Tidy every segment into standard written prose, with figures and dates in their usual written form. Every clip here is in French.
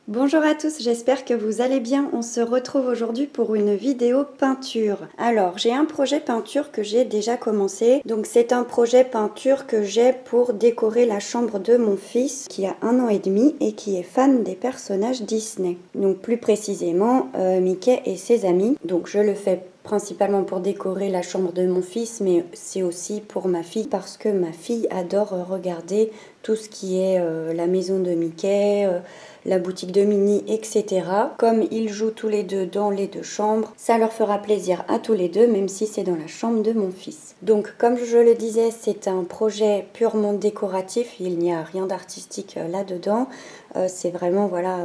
Bonjour à tous, j'espère que vous allez bien. On se retrouve aujourd'hui pour une vidéo peinture. Alors, j'ai un projet peinture que j'ai déjà commencé. Donc, c'est un projet peinture que j'ai pour décorer la chambre de mon fils qui a 1 an et demi et qui est fan des personnages Disney. Donc, plus précisément, Mickey et ses amis. Donc, je le fais principalement pour décorer la chambre de mon fils, mais c'est aussi pour ma fille parce que ma fille adore regarder tout ce qui est la maison de Mickey, la boutique de Minnie, etc. Comme ils jouent tous les deux dans les deux chambres, ça leur fera plaisir à tous les deux, même si c'est dans la chambre de mon fils. Donc, comme je le disais, c'est un projet purement décoratif, il n'y a rien d'artistique là-dedans. C'est vraiment, voilà,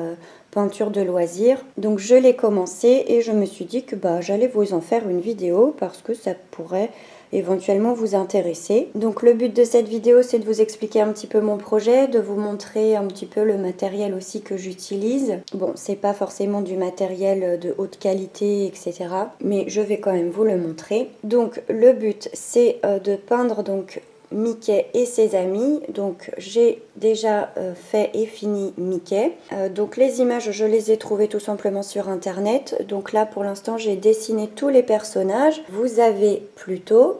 peinture de loisir. Donc, je l'ai commencé et je me suis dit que j'allais vous en faire une vidéo parce que ça pourrait éventuellement vous intéresser. Donc le but de cette vidéo, c'est de vous expliquer un petit peu mon projet, de vous montrer un petit peu le matériel aussi que j'utilise. Bon, c'est pas forcément du matériel de haute qualité, etc. Mais je vais quand même vous le montrer. Donc le but, c'est de peindre donc Mickey et ses amis. Donc j'ai déjà fait et fini Mickey. Donc les images, je les ai trouvées tout simplement sur internet. Donc là pour l'instant j'ai dessiné tous les personnages. Vous avez Pluto,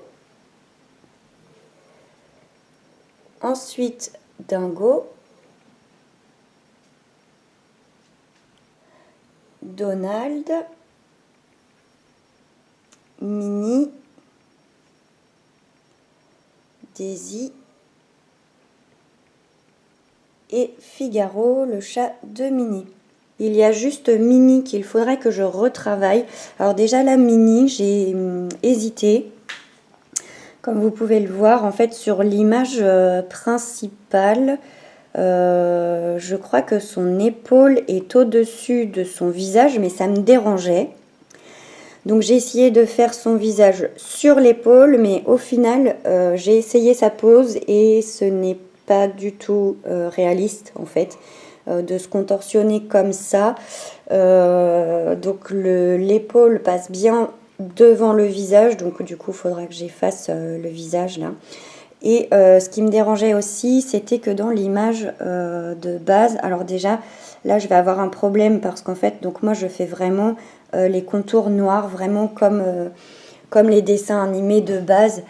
ensuite Dingo, Donald, Minnie, Daisy et Figaro, le chat de Minnie. Il y a juste Minnie qu'il faudrait que je retravaille. Alors déjà la Minnie, j'ai hésité. Comme vous pouvez le voir, en fait, sur l'image principale, je crois que son épaule est au-dessus de son visage, mais ça me dérangeait. Donc j'ai essayé de faire son visage sur l'épaule, mais au final, j'ai essayé sa pose et ce n'est pas du tout réaliste, en fait, de se contorsionner comme ça. Donc l'épaule passe bien devant le visage, donc du coup il faudra que j'efface le visage là. Et ce qui me dérangeait aussi, c'était que dans l'image de base, alors déjà là je vais avoir un problème parce qu'en fait, donc moi je fais vraiment les contours noirs, vraiment comme les dessins animés de base.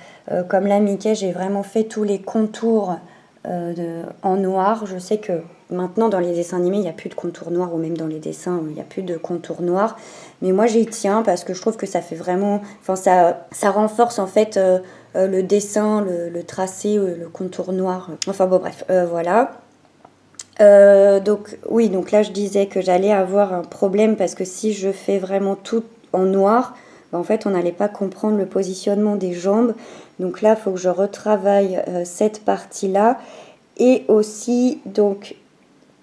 Comme là Mickey, j'ai vraiment fait tous les contours en noir. Je sais que maintenant dans les dessins animés il n'y a plus de contours noirs, ou même dans les dessins il n'y a plus de contours noirs, mais moi j'y tiens parce que je trouve que ça fait vraiment, enfin ça renforce en fait le dessin, le tracé, le contour noir, enfin bon bref, voilà. Donc oui, donc là je disais que j'allais avoir un problème parce que si je fais vraiment tout en noir, en fait on n'allait pas comprendre le positionnement des jambes. Donc là il faut que je retravaille cette partie là, et aussi donc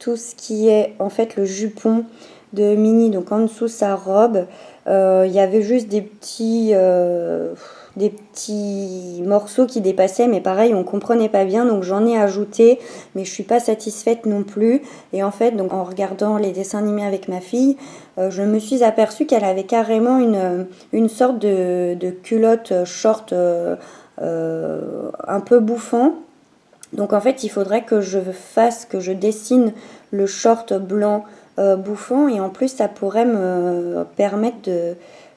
tout ce qui est en fait le jupon de Minnie, donc en dessous sa robe, il y avait juste des petits morceaux qui dépassaient, mais pareil on comprenait pas bien, donc j'en ai ajouté, mais je suis pas satisfaite non plus. Et en fait, donc en regardant les dessins animés avec ma fille, je me suis aperçue qu'elle avait carrément une sorte de culotte short un peu bouffant. Donc en fait il faudrait que je dessine le short blanc bouffant, et en plus ça pourrait me permettre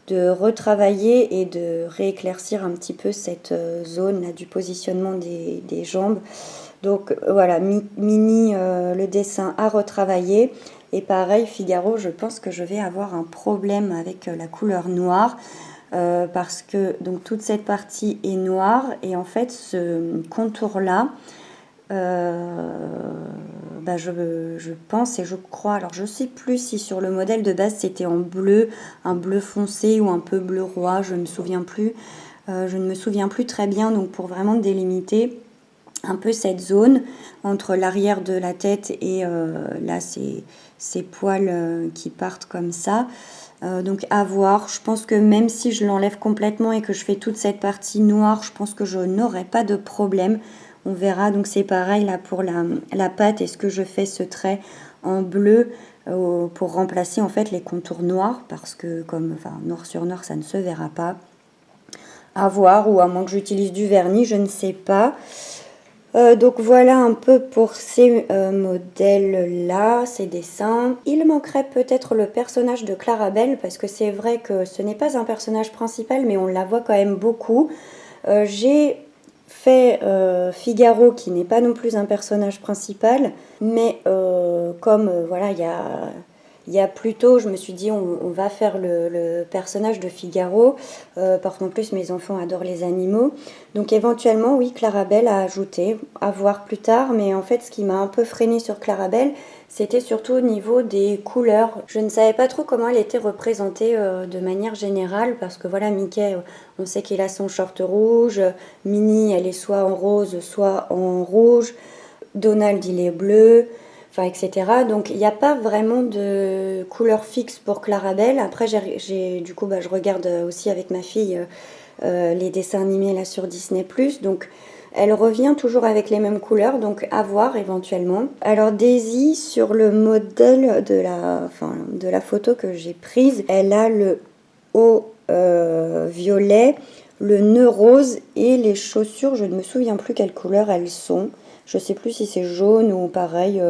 de retravailler et de rééclaircir un petit peu cette zone là du positionnement des jambes. Donc voilà, Minnie, le dessin à retravailler. Et pareil, Figaro, je pense que je vais avoir un problème avec la couleur noire. Parce que donc toute cette partie est noire, et en fait ce contour là, je pense et je crois, alors je sais plus si sur le modèle de base c'était en bleu, un bleu foncé ou un peu bleu roi, je ne me souviens plus. Je ne me souviens plus très bien, donc pour vraiment délimiter un peu cette zone entre l'arrière de la tête et là ces poils qui partent comme ça. Donc à voir, je pense que même si je l'enlève complètement et que je fais toute cette partie noire, je pense que je n'aurai pas de problème. On verra. Donc c'est pareil là pour la patte. Est-ce que je fais ce trait en bleu pour remplacer en fait les contours noirs, parce que comme noir sur noir ça ne se verra pas. À voir, ou à moins que j'utilise du vernis, je ne sais pas. Donc voilà un peu pour ces modèles-là, ces dessins. Il manquerait peut-être le personnage de Clarabelle, parce que c'est vrai que ce n'est pas un personnage principal, mais on la voit quand même beaucoup. J'ai fait Figaro, qui n'est pas non plus un personnage principal, mais comme voilà, il y a Pluto, je me suis dit on va faire le personnage de Figaro, parce qu'en plus mes enfants adorent les animaux. Donc éventuellement, oui, Clarabelle à ajouter, à voir plus tard, mais en fait ce qui m'a un peu freiné sur Clarabelle, c'était surtout au niveau des couleurs. Je ne savais pas trop comment elle était représentée de manière générale, parce que voilà, Mickey, on sait qu'il a son short rouge, Minnie, elle est soit en rose, soit en rouge, Donald, il est bleu, enfin, etc. Donc il n'y a pas vraiment de couleur fixe pour Clarabelle. Après, du coup, je regarde aussi avec ma fille les dessins animés là sur Disney+. Donc elle revient toujours avec les mêmes couleurs, donc à voir éventuellement. Alors Daisy, sur le modèle de la photo que j'ai prise, elle a le haut violet, le nœud rose et les chaussures, je ne me souviens plus quelle couleur elles sont. Je ne sais plus si c'est jaune ou pareil,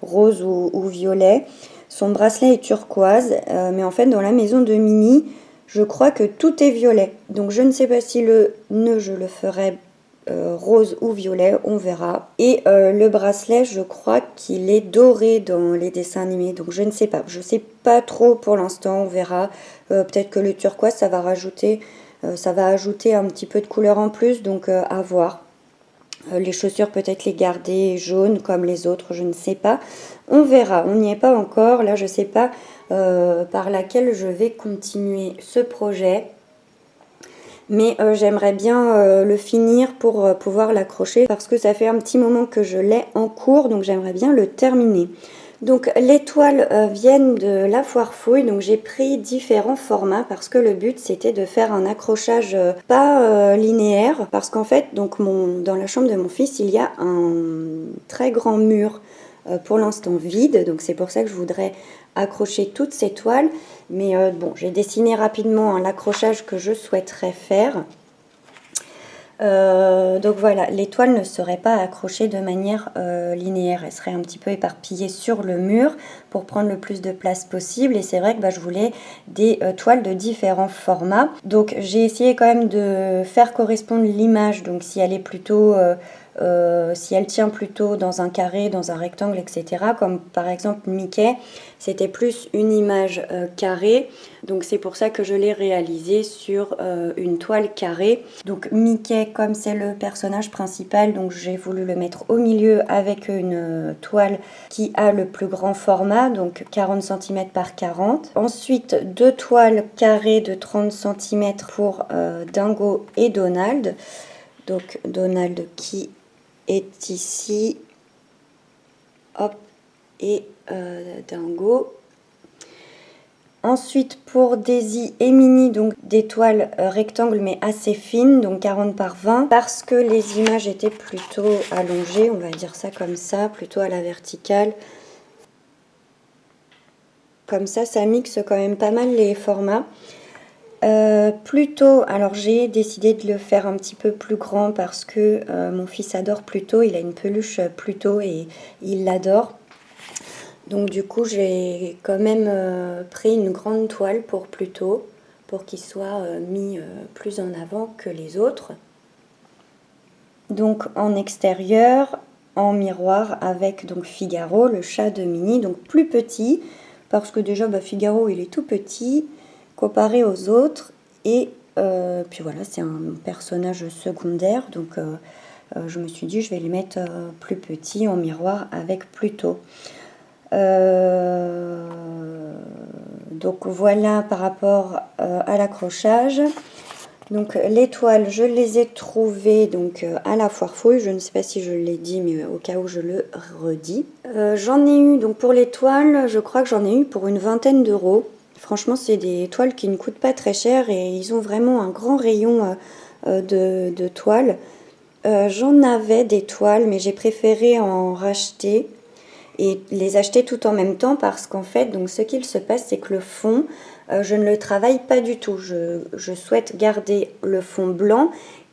rose ou violet. Son bracelet est turquoise, mais en fait dans la maison de Minnie, je crois que tout est violet. Donc je ne sais pas si le nœud je le ferai rose ou violet, on verra. Et le bracelet, je crois qu'il est doré dans les dessins animés, donc je ne sais pas. Je ne sais pas trop pour l'instant, on verra. Peut-être que le turquoise, ça va ajouter un petit peu de couleur en plus, donc à voir. Les chaussures, peut-être les garder jaunes comme les autres, je ne sais pas. On verra, on n'y est pas encore. Là, je ne sais pas par laquelle je vais continuer ce projet. Mais j'aimerais bien le finir pour pouvoir l'accrocher parce que ça fait un petit moment que je l'ai en cours, donc j'aimerais bien le terminer. Donc les toiles viennent de la foire fouille, donc j'ai pris différents formats parce que le but c'était de faire un accrochage pas linéaire, parce qu'en fait donc dans la chambre de mon fils il y a un très grand mur pour l'instant vide, donc c'est pour ça que je voudrais accrocher toutes ces toiles, mais bon, j'ai dessiné rapidement l'accrochage que je souhaiterais faire. Donc voilà, les toiles ne seraient pas accrochées de manière linéaire, elles seraient un petit peu éparpillées sur le mur pour prendre le plus de place possible, et c'est vrai que je voulais des toiles de différents formats. Donc j'ai essayé quand même de faire correspondre l'image, donc si elle est plutôt si elle tient plutôt dans un carré, dans un rectangle, etc. Comme par exemple Mickey, c'était plus une image carrée. Donc c'est pour ça que je l'ai réalisé sur une toile carrée. Donc Mickey, comme c'est le personnage principal, donc j'ai voulu le mettre au milieu avec une toile qui a le plus grand format, donc 40 cm par 40. Ensuite, deux toiles carrées de 30 cm pour Dingo et Donald. Donc Donald qui est ici, hop, et Dingo. Ensuite pour Daisy et Minnie, donc des toiles rectangles mais assez fines, donc 40 par 20, parce que les images étaient plutôt allongées, on va dire ça comme ça, plutôt à la verticale. Comme ça mixe quand même pas mal les formats. Pluto, alors j'ai décidé de le faire un petit peu plus grand parce que mon fils adore Pluto, il a une peluche Pluto et il l'adore. Donc du coup j'ai quand même pris une grande toile pour Pluto, pour qu'il soit mis plus en avant que les autres. Donc en extérieur, en miroir avec donc Figaro, le chat de Minnie, donc plus petit, parce que déjà Figaro il est tout petit comparé aux autres, et puis voilà, c'est un personnage secondaire, donc je me suis dit je vais les mettre plus petits en miroir avec Pluto. Donc voilà par rapport à l'accrochage. Donc les toiles, je les ai trouvées donc à la foire fouille. Je ne sais pas si je l'ai dit, mais au cas où je le redis. J'en ai eu, donc pour les toiles, je crois que j'en ai eu pour une vingtaine d'euros. Franchement, c'est des toiles qui ne coûtent pas très cher et ils ont vraiment un grand rayon de toiles. J'en avais des toiles, mais j'ai préféré en racheter et les acheter tout en même temps parce qu'en fait, donc ce qu'il se passe, c'est que le fond, je ne le travaille pas du tout. Je souhaite garder le fond blanc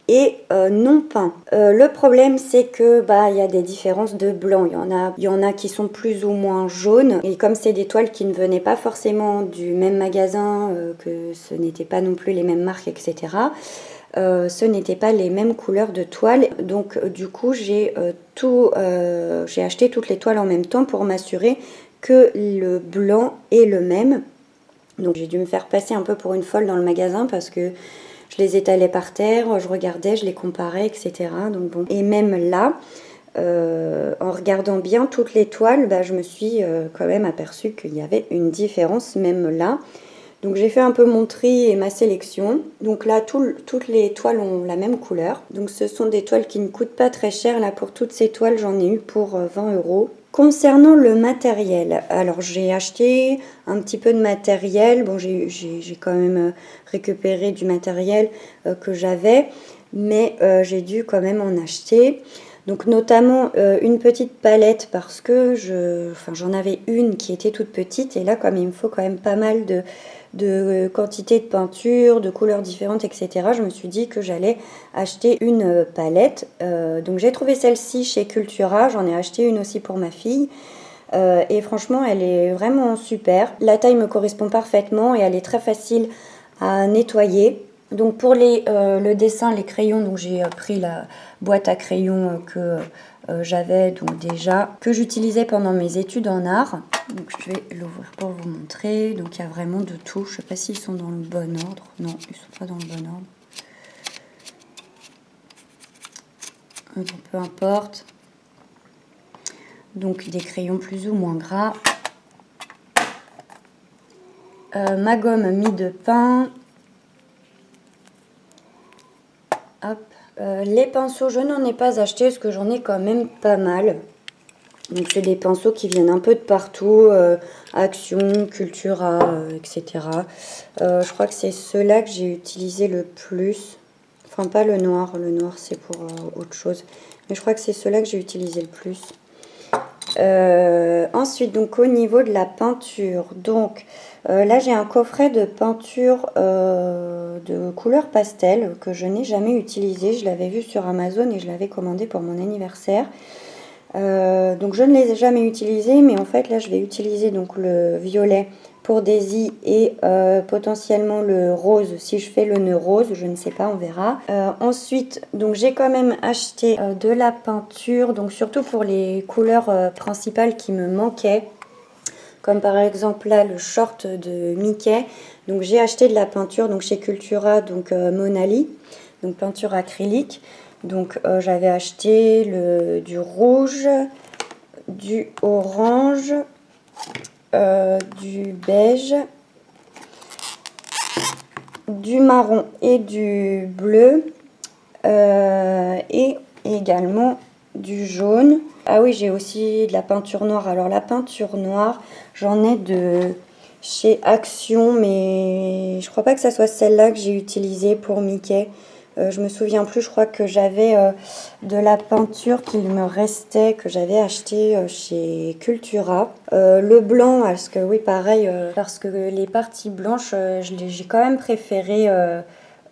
et non peint. Le problème c'est que il y a des différences de blanc, il y en a qui sont plus ou moins jaunes, et comme c'est des toiles qui ne venaient pas forcément du même magasin, que ce n'étaient pas non plus les mêmes marques, etc., ce n'étaient pas les mêmes couleurs de toile. Donc du coup j'ai acheté toutes les toiles en même temps pour m'assurer que le blanc est le même. Donc j'ai dû me faire passer un peu pour une folle dans le magasin parce que je les étalais par terre, je regardais, je les comparais, etc. Donc bon. Et même là, en regardant bien toutes les toiles, je me suis quand même aperçue qu'il y avait une différence même là. Donc j'ai fait un peu mon tri et ma sélection. Donc là, toutes les toiles ont la même couleur. Donc ce sont des toiles qui ne coûtent pas très cher. Là, pour toutes ces toiles, j'en ai eu pour 20 €. Concernant le matériel, alors j'ai acheté un petit peu de matériel. Bon, j'ai quand même récupéré du matériel que j'avais, mais j'ai dû quand même en acheter. Donc notamment une petite palette parce que j'en avais une qui était toute petite, et là comme il me faut quand même pas mal de quantité de peinture, de couleurs différentes, etc., je me suis dit que j'allais acheter une palette. Donc j'ai trouvé celle-ci chez Cultura, j'en ai acheté une aussi pour ma fille. Et franchement elle est vraiment super. La taille me correspond parfaitement et elle est très facile à nettoyer. Donc pour le dessin, les crayons, donc j'ai pris la boîte à crayons que j'avais donc déjà, que j'utilisais pendant mes études en art. Donc je vais l'ouvrir pour vous montrer. Donc il y a vraiment de tout. Je ne sais pas s'ils sont dans le bon ordre. Non, ils ne sont pas dans le bon ordre. Bon, peu importe. Donc des crayons plus ou moins gras. Ma gomme mie de pain. Hop. Les pinceaux, je n'en ai pas acheté parce que j'en ai quand même pas mal. Donc c'est des pinceaux qui viennent un peu de partout, Action, Cultura, etc. Je crois que c'est ceux-là que j'ai utilisé le plus. Enfin pas le noir c'est pour autre chose. Mais je crois que c'est ceux-là que j'ai utilisé le plus. Ensuite, donc au niveau de la peinture, donc là j'ai un coffret de peinture de couleur pastel que je n'ai jamais utilisé. Je l'avais vu sur Amazon et je l'avais commandé pour mon anniversaire. Donc je ne les ai jamais utilisés, mais en fait là je vais utiliser donc le violet pour Daisy et potentiellement le rose si je fais le nœud rose, je ne sais pas, on verra. Ensuite, donc j'ai quand même acheté de la peinture, donc surtout pour les couleurs principales qui me manquaient, comme par exemple là le short de Mickey. Donc j'ai acheté de la peinture donc chez Cultura, donc Monali, donc peinture acrylique. Donc j'avais acheté du rouge, du orange, du beige, du marron et du bleu, et également du jaune. Ah oui, j'ai aussi de la peinture noire. Alors la peinture noire, j'en ai de chez Action, mais je crois pas que ça soit celle-là que j'ai utilisée pour Mickey. Je me souviens plus, je crois que j'avais de la peinture qu'il me restait, que j'avais acheté chez Cultura. Le blanc, parce que oui, pareil, parce que les parties blanches, j'ai quand même préféré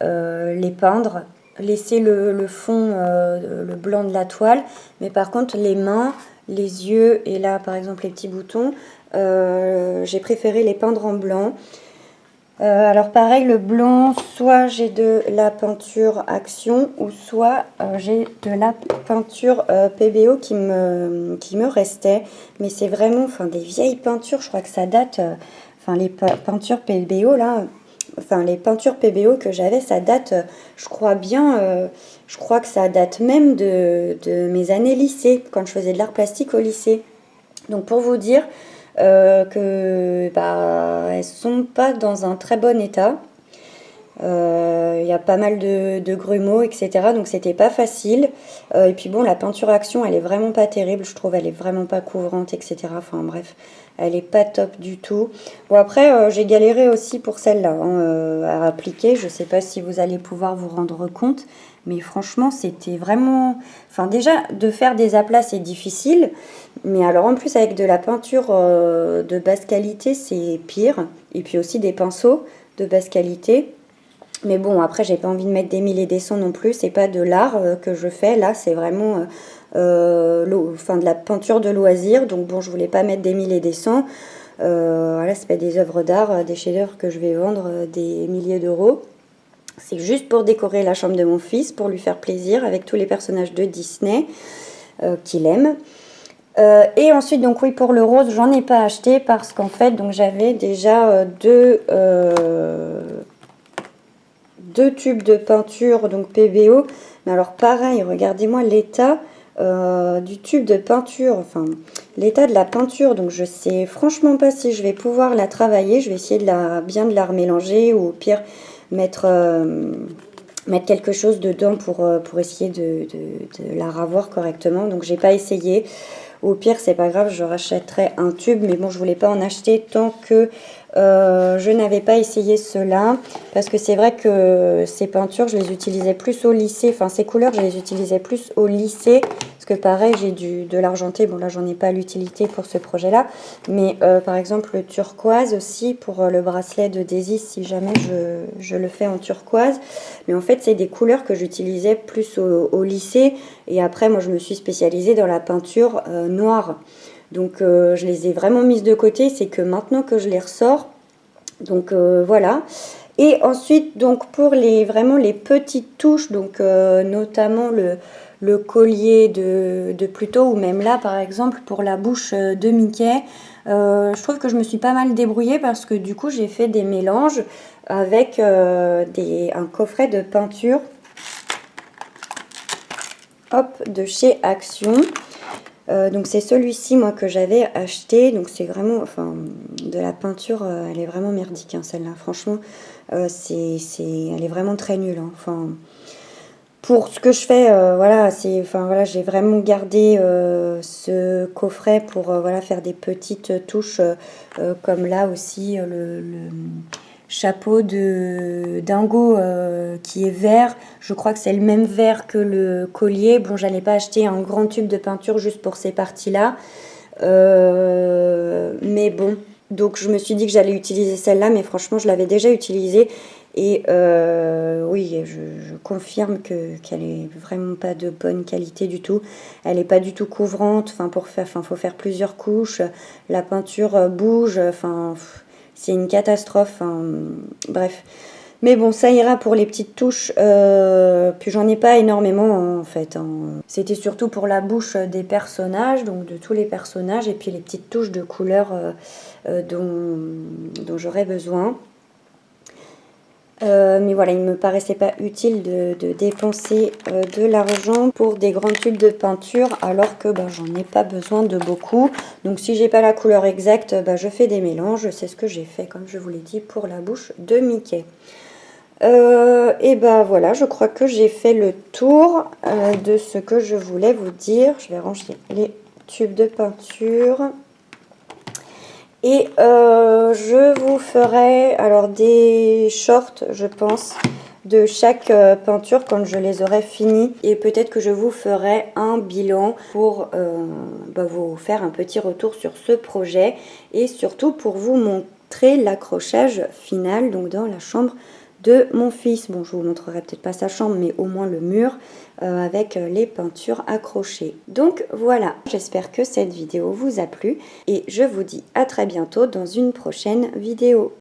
les peindre, laisser le fond, le blanc de la toile, mais par contre les mains, les yeux et là par exemple les petits boutons, j'ai préféré les peindre en blanc. Alors pareil, le blanc, soit j'ai de la peinture Action ou soit j'ai de la peinture PBO qui me restait. Mais c'est vraiment des vieilles peintures, je crois que ça date, les peintures PBO là, les peintures PBO que j'avais, ça date, je crois bien, je crois que ça date même de mes années lycée, quand je faisais de l'art plastique au lycée. Donc pour vous dire que elles sont pas dans un très bon état. Il y a pas mal de grumeaux, etc. Donc c'était pas facile. Et puis bon, la peinture Action, elle est vraiment pas terrible, je trouve. Elle est vraiment pas couvrante, etc. Enfin bref, elle est pas top du tout. Bon après, j'ai galéré aussi pour celle-là à appliquer. Je sais pas si vous allez pouvoir vous rendre compte. Mais franchement, c'était vraiment... Enfin déjà, de faire des aplats, c'est difficile. Mais alors en plus, avec de la peinture de basse qualité, c'est pire. Et puis aussi des pinceaux de basse qualité. Mais bon, après, j'ai pas envie de mettre des mille et des cents non plus. C'est pas de l'art que je fais. Là, c'est vraiment de la peinture de loisir. Donc bon, je voulais pas mettre des mille et des cents. Voilà, c'est pas des œuvres d'art, des chefs-d'œuvre que je vais vendre des milliers d'euros. C'est juste pour décorer la chambre de mon fils, pour lui faire plaisir avec tous les personnages de Disney qu'il aime. Et ensuite, donc oui, pour le rose, j'en ai pas acheté parce qu'en fait, donc j'avais déjà deux tubes de peinture, donc PBO. Mais alors pareil, regardez-moi l'état du tube de peinture, enfin l'état de la peinture. Donc je sais franchement pas si je vais pouvoir la travailler. Je vais essayer bien de la remélanger ou au pire mettre quelque chose dedans pour essayer de la ravoir correctement. Donc j'ai pas essayé. Au pire, c'est pas grave, je rachèterai un tube, mais bon, je voulais pas en acheter tant que je n'avais pas essayé cela, parce que c'est vrai que ces peintures, je les utilisais plus au lycée, enfin ces couleurs, je les utilisais plus au lycée, parce que pareil, j'ai de l'argenté, bon là, j'en ai pas l'utilité pour ce projet-là, mais par exemple, le turquoise aussi, pour le bracelet de Daisy, si jamais je le fais en turquoise, mais en fait, c'est des couleurs que j'utilisais plus au lycée, et après, moi, je me suis spécialisée dans la peinture noire. Donc, je les ai vraiment mises de côté. C'est que maintenant que je les ressors. Donc, voilà. Et ensuite, donc, pour vraiment les petites touches, donc, notamment le collier de Pluto, ou même là, par exemple, pour la bouche de Mickey, je trouve que je me suis pas mal débrouillée parce que du coup, j'ai fait des mélanges avec un coffret de peinture. Hop, de chez Action. Donc c'est celui-ci moi que j'avais acheté. Donc c'est vraiment, enfin, de la peinture, elle est vraiment merdique, hein, celle-là. Franchement, elle est vraiment très nulle, hein. Enfin, pour ce que je fais, voilà, j'ai vraiment gardé ce coffret pour voilà, faire des petites touches, comme là aussi le chapeau de Dingo qui est vert. Je crois que c'est le même vert que le collier. Bon, j'allais pas acheter un grand tube de peinture juste pour ces parties-là. Mais bon, donc je me suis dit que j'allais utiliser celle-là, mais franchement, je l'avais déjà utilisée. Et oui, je confirme qu'elle est vraiment pas de bonne qualité du tout. Elle est pas du tout couvrante. Faut faire plusieurs couches. La peinture bouge. C'est une catastrophe. Bref. Mais bon, ça ira pour les petites touches. Puis j'en ai pas énormément en fait, hein. C'était surtout pour la bouche des personnages, donc de tous les personnages, et puis les petites touches de couleur dont j'aurais besoin. Mais voilà, il ne me paraissait pas utile de dépenser de l'argent pour des grands tubes de peinture alors que j'en ai pas besoin de beaucoup. Donc si j'ai pas la couleur exacte, je fais des mélanges. C'est ce que j'ai fait, comme je vous l'ai dit, pour la bouche de Mickey. Et voilà, je crois que j'ai fait le tour de ce que je voulais vous dire. Je vais ranger les tubes de peinture. Et je vous ferai alors des shorts, je pense, de chaque peinture quand je les aurai finies. Et peut-être que je vous ferai un bilan pour vous faire un petit retour sur ce projet. Et surtout pour vous montrer l'accrochage final, donc dans la chambre de mon fils. Bon, je vous montrerai peut-être pas sa chambre, mais au moins le mur avec les peintures accrochées. Donc voilà, j'espère que cette vidéo vous a plu et je vous dis à très bientôt dans une prochaine vidéo.